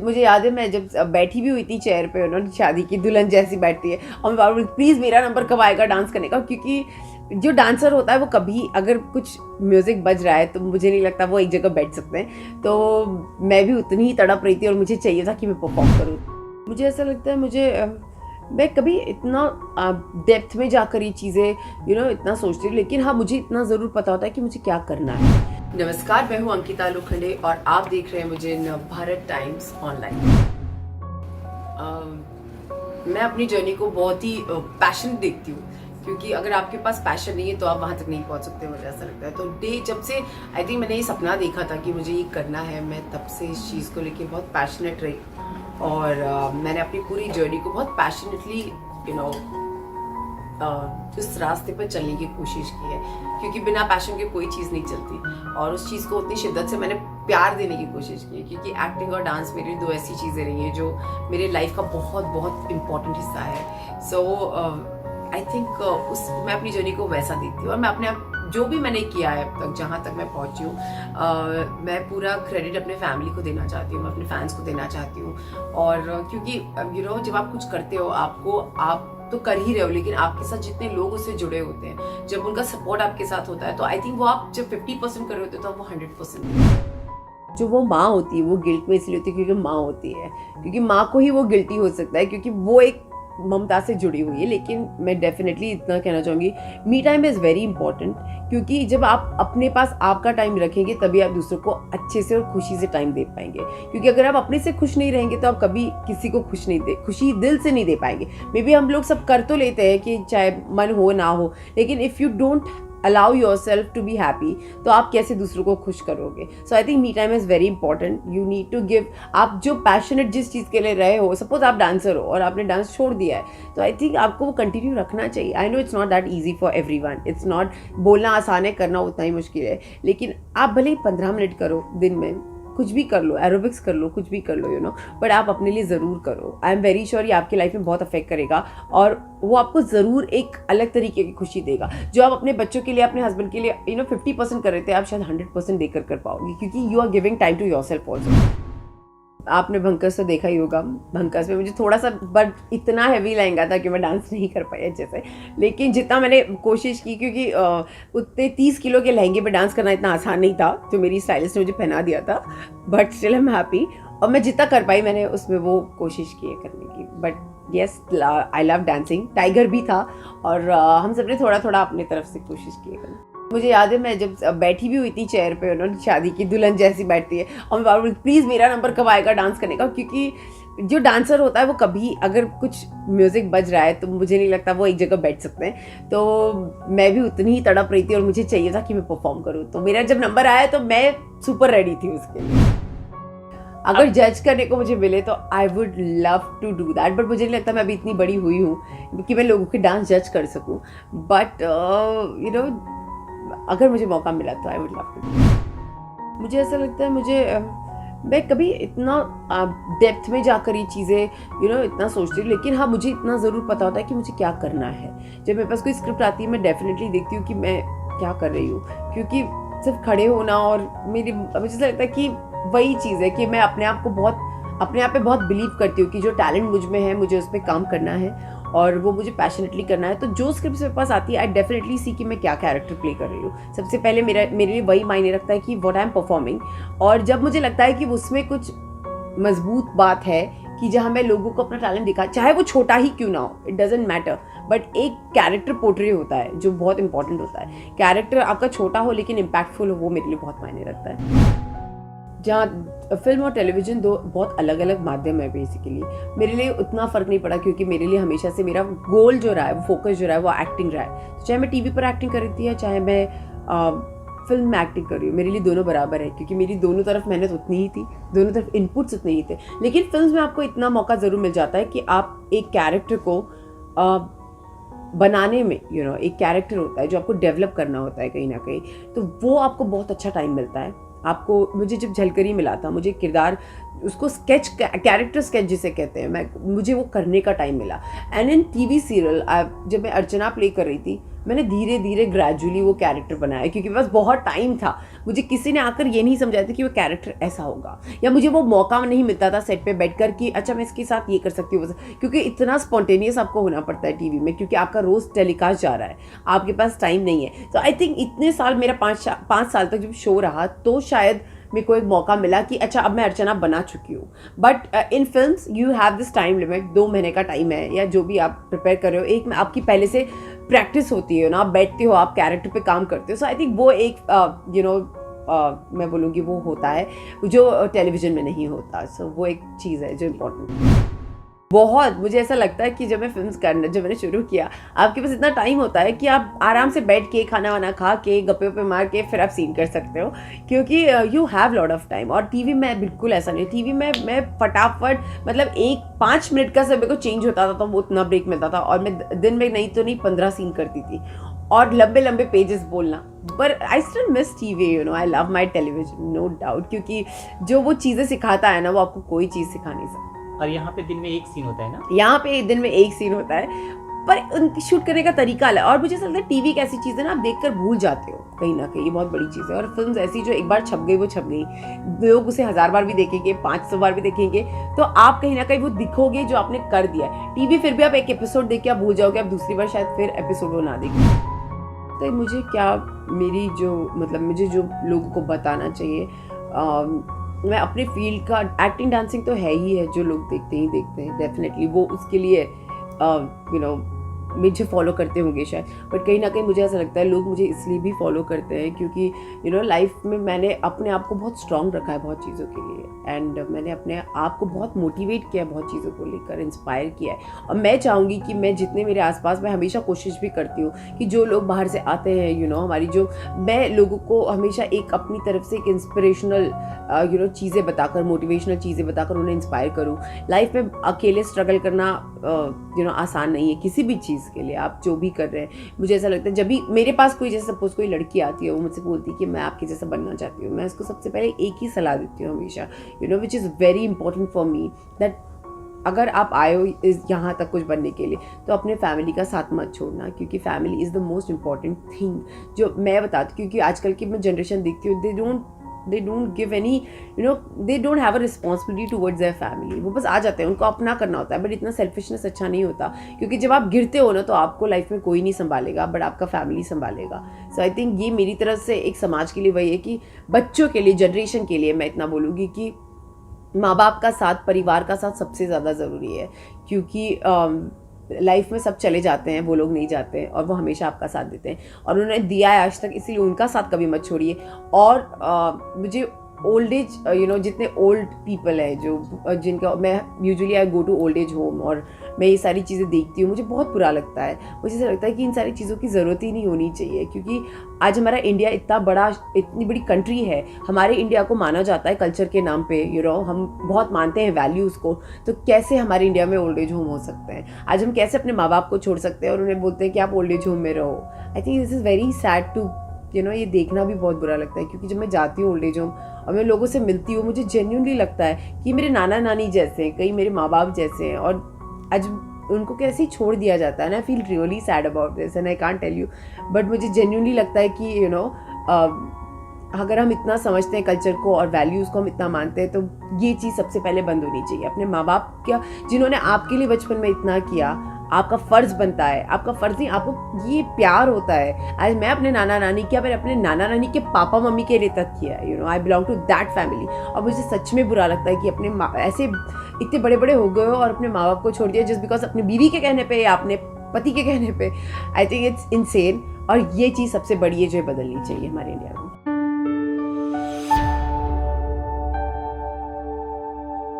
मुझे याद है मैं जब बैठी भी हुई थी चेयर पे, उन्होंने शादी की दुल्हन जैसी बैठती है और मैं बार बार प्लीज़ मेरा नंबर कब आएगा डांस करने का, क्योंकि जो डांसर होता है वो कभी अगर कुछ म्यूज़िक बज रहा है तो मुझे नहीं लगता वो एक जगह बैठ सकते हैं। तो मैं भी उतनी ही तड़प रही थी और मुझे चाहिए था कि मैं परफॉर्म करूँ। मुझे ऐसा लगता है मैं कभी इतना डेप्थ में जाकर ये चीज़ें इतना सोचती हूँ, लेकिन हाँ मुझे इतना ज़रूर पता होता है कि मुझे क्या करना है। नमस्कार, मैं हूँ अंकिता लोखंडे और आप देख रहे हैं मुझे नवभारत टाइम्स ऑनलाइन। मैं अपनी जर्नी को बहुत ही पैशन देखती हूँ, क्योंकि अगर आपके पास पैशन नहीं है तो आप वहाँ तक नहीं पहुँच सकते, मुझे ऐसा लगता है। तो जब से आई थिंक मैंने ये सपना देखा था कि मुझे ये करना है, मैं तब से इस चीज़ को लेके बहुत पैशनेट रही और मैंने अपनी पूरी जर्नी को बहुत पैशनेटली उस रास्ते पर चलने की कोशिश की है, क्योंकि बिना पैशन के कोई चीज़ नहीं चलती। और उस चीज़ को उतनी शिद्दत से मैंने प्यार देने की कोशिश की है, क्योंकि एक्टिंग और डांस मेरी दो ऐसी चीज़ें रही हैं जो मेरे लाइफ का बहुत बहुत इम्पॉर्टेंट हिस्सा है। सो आई थिंक मैं अपनी जर्नी को वैसा देखती हूँ और मैं अपने आप जो भी मैंने किया है अब तक, जहाँ तक मैं पहुँची हूँ, मैं पूरा क्रेडिट अपने फैमिली को देना चाहती हूँ, मैं अपने फैंस को देना चाहती हूँ। और क्योंकि जब आप कुछ करते हो आप तो कर ही रहे हो, लेकिन आपके साथ जितने लोग उससे जुड़े होते हैं, जब उनका सपोर्ट आपके साथ होता है, तो आई थिंक वो आप जब 50% कर रहे होते हो तो वो 100%। जो वो माँ होती है वो गिल्ट में इसलिए होती है क्योंकि माँ होती है, क्योंकि माँ को ही वो गिल्टी हो सकता है क्योंकि वो एक ममता से जुड़ी हुई है। लेकिन मैं डेफिनेटली इतना कहना चाहूँगी, मी टाइम इज़ वेरी इंपॉर्टेंट, क्योंकि जब आप अपने पास आपका टाइम रखेंगे तभी आप दूसरों को अच्छे से और खुशी से टाइम दे पाएंगे। क्योंकि अगर आप अपने से खुश नहीं रहेंगे तो आप कभी किसी को खुशी दिल से नहीं दे पाएंगे। मे बी हम लोग सब कर तो लेते हैं कि चाहे मन हो ना हो, लेकिन if you don't allow yourself to be happy तो आप कैसे दूसरों को खुश करोगे। So I think me time is very important. You need to give. आप जो पैशनेट जिस चीज़ के लिए रहे हो, सपोज आप डांसर हो और आपने डांस छोड़ दिया है, तो आई थिंक आपको वो कंटिन्यू रखना चाहिए। I know it's not that easy for everyone, it's not, बोलना आसान है, करना उतना ही मुश्किल है। लेकिन आप भले ही 15 मिनट करो दिन में, कुछ भी कर लो, एरोबिक्स कर लो, कुछ भी कर लो बट आप अपने लिए ज़रूर करो। आई एम वेरी श्योर ये आपकी लाइफ में बहुत अफेक्ट करेगा और वो आपको ज़रूर एक अलग तरीके की खुशी देगा। जो आप अपने बच्चों के लिए, अपने हस्बैंड के लिए 50% कर रहे थे, आप शायद 100% देकर कर पाओगे, क्योंकि you are giving time to yourself also. आपने भंकस तो देखा ही होगा। भंकस में मुझे थोड़ा सा बट इतना हैवी लहंगा था कि मैं डांस नहीं कर पाई अच्छे से, लेकिन जितना मैंने कोशिश की, क्योंकि उतने 30 किलो के लहंगे पे डांस करना इतना आसान नहीं था, जो मेरी स्टाइलिस्ट ने मुझे पहना दिया था, but still I am happy. और मैं जितना कर पाई मैंने उसमें वो कोशिश की है करने की। But yes, I love dancing. Tiger भी था और हम सब ने थोड़ा थोड़ा अपनी तरफ से कोशिश की है। मुझे याद है मैं जब बैठी भी हुई थी चेयर पे, उन्होंने शादी की दुल्हन जैसी बैठती है और मैं बार बार प्लीज़ मेरा नंबर कब आएगा डांस करने का, क्योंकि जो डांसर होता है वो कभी अगर कुछ म्यूज़िक बज रहा है तो मुझे नहीं लगता वो एक जगह बैठ सकते हैं। तो मैं भी उतनी ही तड़प रही थी और मुझे चाहिए था कि मैं परफॉर्म करूँ। तो मेरा जब नंबर आया तो मैं सुपर रेडी थी उसके लिए। अगर जज करने को मुझे मिले तो I would love to do that, but मुझे नहीं लगता मैं अभी इतनी बड़ी हुई हूँ कि मैं लोगों के डांस जज कर सकूँ। बट अगर मुझे मौका मिला तो आई वुड लव टू। मुझे ऐसा लगता है मैं कभी इतना डेप्थ में जाकर ये चीज़ें इतना सोचती हूँ, लेकिन हाँ मुझे इतना ज़रूर पता होता है कि मुझे क्या करना है। जब मेरे पास कोई स्क्रिप्ट आती है मैं डेफिनेटली देखती हूँ कि मैं क्या कर रही हूँ, क्योंकि सिर्फ खड़े होना और मुझे ऐसा लगता है कि वही चीज़ है कि मैं अपने आप पे बहुत बिलीव करती हूँ कि जो टैलेंट मुझ में है मुझे उस पर काम करना है और वो मुझे पैशनेटली करना है। तो जो स्क्रिप्ट मेरे पास आती है आई डेफिनेटली सी कि मैं क्या कैरेक्टर प्ले कर रही हूँ। सबसे पहले मेरे लिए वही मायने रखता है कि व्हाट आई एम परफॉर्मिंग, और जब मुझे लगता है कि उसमें कुछ मजबूत बात है कि जहाँ मैं लोगों को अपना टैलेंट दिखा, चाहे वो छोटा ही क्यों ना हो, इट डजेंट मैटर, बट एक कैरेक्टर पोर्ट्रे होता है जो बहुत इंपॉर्टेंट होता है। कैरेक्टर आपका छोटा हो लेकिन इम्पैक्टफुल हो, वो मेरे लिए बहुत मायने रखता है। जहाँ फिल्म और टेलीविज़न दो बहुत अलग अलग माध्यम है बेसिकली, मेरे लिए उतना फ़र्क नहीं पड़ा, क्योंकि मेरे लिए हमेशा से मेरा गोल जो रहा है, वो फोकस जो रहा है, वो एक्टिंग रहा है। तो चाहे मैं टीवी पर एक्टिंग कर रही थी या चाहे मैं फिल्म में एक्टिंग कर रही हूँ, मेरे लिए दोनों बराबर है, क्योंकि मेरी दोनों तरफ मेहनत उतनी ही थी, दोनों तरफ इनपुट्स उतने ही थे। लेकिन फिल्म में आपको इतना मौका ज़रूर मिल जाता है कि आप एक कैरेक्टर को बनाने में एक कैरेक्टर होता है जो आपको डेवलप करना होता है कहीं ना कहीं, तो वो आपको बहुत अच्छा टाइम मिलता है। मुझे जब झलकरी मिला था, मुझे किरदार उसको स्केच, कैरेक्टर स्केच जिसे कहते हैं, मुझे वो करने का टाइम मिला। एंड इन टीवी सीरियल जब मैं अर्चना प्ले कर रही थी, मैंने धीरे धीरे ग्रेजुअली वो कैरेक्टर बनाया, क्योंकि बस बहुत टाइम था। मुझे किसी ने आकर ये नहीं समझाया था कि वो कैरेक्टर ऐसा होगा, या मुझे वो मौका नहीं मिलता था सेट पे बैठकर कि अच्छा मैं इसके साथ ये कर सकती हूँ, क्योंकि इतना स्पॉन्टेनियस आपको होना पड़ता है टीवी में, क्योंकि आपका रोज़ टेलीकास्ट जा रहा है, आपके पास टाइम नहीं है। तो आई थिंक इतने साल, मेरा 5 साल तक जब शो रहा, तो शायद मेरे को एक मौका मिला कि अच्छा अब मैं अर्चना बना चुकी हूँ। But in films you have this time limit, 2 महीने का टाइम है, या जो भी आप प्रिपेयर कर रहे हो, एक में आपकी पहले से प्रैक्टिस होती है ना, आप बैठते हो, आप कैरेक्टर पे काम करते हो। सो आई थिंक वो एक मैं बोलूँगी वो होता है जो टेलीविज़न में नहीं होता। सो वो एक चीज़ है जो इम्पोर्टेंट है बहुत। मुझे ऐसा लगता है कि जब मैंने शुरू किया, आपके पास इतना टाइम होता है कि आप आराम से बैठ के खाना वाना खा के गप्पे वप्पे मार के फिर आप सीन कर सकते हो, क्योंकि you have lot of time. और टीवी में बिल्कुल ऐसा नहीं। टीवी में मैं फटाफट, मतलब 5 मिनट का समय को चेंज होता था तो वो उतना ब्रेक मिलता था, और मैं दिन में नहीं तो नहीं 15 सीन करती थी, और लंबे लंबे पेजेस बोलना। But I still miss TV, I love my television, no doubt, क्योंकि जो वो चीज़ें सिखाता है ना, वो आपको कोई चीज़ सिखा नहीं सकती। और यहाँ पे दिन में एक सीन होता है ना? यहाँ पे दिन में एक सीन होता है, पर उनकी शूट करने का तरीका अलग। और मुझे ऐसा लगता है टीवी एक ऐसी चीज़ है ना, आप देखकर भूल जाते हो कहीं ना कहीं, ये बहुत बड़ी चीज़ है। और फिल्म ऐसी जो एक बार छप गई वो छप गई, लोग उसे 1000 बार भी देखेंगे, 500 बार भी देखेंगे, तो आप कहीं ना कहीं वो दिखोगे जो आपने कर दिया है। टीवी फिर भी आप एक एपिसोड देख के आप भूल जाओगे, आप दूसरी बार शायद फिर एपिसोड वो ना देखें। तो मुझे क्या, मुझे जो लोगों को बताना चाहिए, मैं अपने फील्ड का, एक्टिंग डांसिंग तो है ही है, जो लोग देखते हैं डेफिनेटली वो उसके लिए मुझे फॉलो करते होंगे शायद। बट कहीं ना कहीं मुझे ऐसा लगता है लोग मुझे इसलिए भी फॉलो करते हैं क्योंकि लाइफ में मैंने अपने आप को बहुत स्ट्रांग रखा है बहुत चीज़ों के लिए, एंड मैंने अपने आप को बहुत मोटिवेट किया है बहुत चीज़ों को लेकर, इंस्पायर किया है। और मैं चाहूँगी कि मैं जितने मेरे आसपास, मैं हमेशा कोशिश भी करती हूँ कि जो लोग बाहर से आते हैं हमारी मैं लोगों को हमेशा एक अपनी तरफ से एक इंस्पिरेशनल चीज़ें बताकर, मोटिवेशनल चीज़ें बताकर उन्हें इंस्पायर करूँ। लाइफ में अकेले स्ट्रगल करना आसान नहीं है किसी भी चीज़ के लिए, आप जो भी कर रहे हैं। मुझे ऐसा लगता है जब भी मेरे पास कोई, जैसे सपोज कोई लड़की आती है, वो मुझसे बोलती है कि मैं आपके जैसा बनना चाहती हूँ, मैं उसको सबसे पहले एक ही सलाह देती हूँ हमेशा, which is very important for me, that अगर आप आए हो यहाँ तक कुछ बनने के लिए तो अपने फैमिली का साथ मत छोड़ना, क्योंकि family is the most important thing. जो मैं बताती हूँ, क्योंकि आजकल की मैं जनरेशन देखती हूँ, they don't give any, they don't have a responsibility towards their family। वो बस आ जाते हैं, उनको अपना करना होता है, बट इतना सेल्फिशनेस अच्छा नहीं होता, क्योंकि जब आप गिरते हो ना तो आपको लाइफ में कोई नहीं संभालेगा, बट आपका फैमिली संभालेगा। सो आई थिंक ये मेरी तरफ से एक समाज के लिए वही है कि बच्चों के लिए, जनरेशन के लिए मैं इतना बोलूँगी कि माँ बाप का साथ, परिवार का साथ सबसे ज़्यादा ज़रूरी है, क्योंकि लाइफ में सब चले जाते हैं, वो लोग नहीं जाते हैं, और वो हमेशा आपका साथ देते हैं, और उन्होंने दिया है आज तक, इसीलिए उनका साथ कभी मत छोड़िए। और मुझे ओल्ड एज, जितने ओल्ड पीपल हैं जिनका मैं usually I go to old age home, और मैं ये सारी चीज़ें देखती हूँ, मुझे बहुत बुरा लगता है। मुझे ऐसा लगता है कि इन सारी चीज़ों की ज़रूरत ही नहीं होनी चाहिए, क्योंकि आज हमारा इंडिया इतनी बड़ी कंट्री है, हमारे इंडिया को माना जाता है कल्चर के नाम पे, हम बहुत मानते हैं वैल्यूज़ को, तो कैसे हमारे इंडिया में ओल्ड एज होम हो सकते हैं? आज हम कैसे अपने माँ बाप को छोड़ सकते हैं और उन्हें बोलते हैं कि आप ओल्ड एज होम में रहो? I think this is very sad to ये देखना भी बहुत बुरा लगता है, क्योंकि जब मैं जाती हूँ ओल्ड एज होम और मैं लोगों से मिलती हूँ, मुझे जेन्युइनली लगता है कि मेरे नाना नानी जैसे हैं, कई मेरे माँ बाप जैसे हैं, और आज उनको कैसे ही छोड़ दिया जाता है ना। I feel really sad about this and I can't tell you, but मुझे जेन्युइनली लगता है कि अगर हम इतना समझते हैं कल्चर को और वैल्यूज़ को हम इतना मानते हैं, तो ये चीज़ सबसे पहले बंद होनी चाहिए। अपने माँ बाप क्या, जिन्होंने आपके लिए बचपन में इतना किया, आपका फ़र्ज़ बनता है, आपका फ़र्ज़ नहीं, आपको ये प्यार होता है। आज मैं अपने नाना नानी क्या, मैंने अपने नाना नानी के पापा मम्मी के लिए तक किया है, I belong to that family. और मुझे सच में बुरा लगता है कि अपने ऐसे इतने बड़े बड़े हो गए हो और अपने माँ बाप को छोड़ दिया जस्ट बिकॉज अपनी बीवी के कहने पे या अपने पति के कहने पे। आई थिंक इट्स इनसेन, और ये चीज़ सबसे बड़ी है जो बदलनी चाहिए हमारे इंडिया में।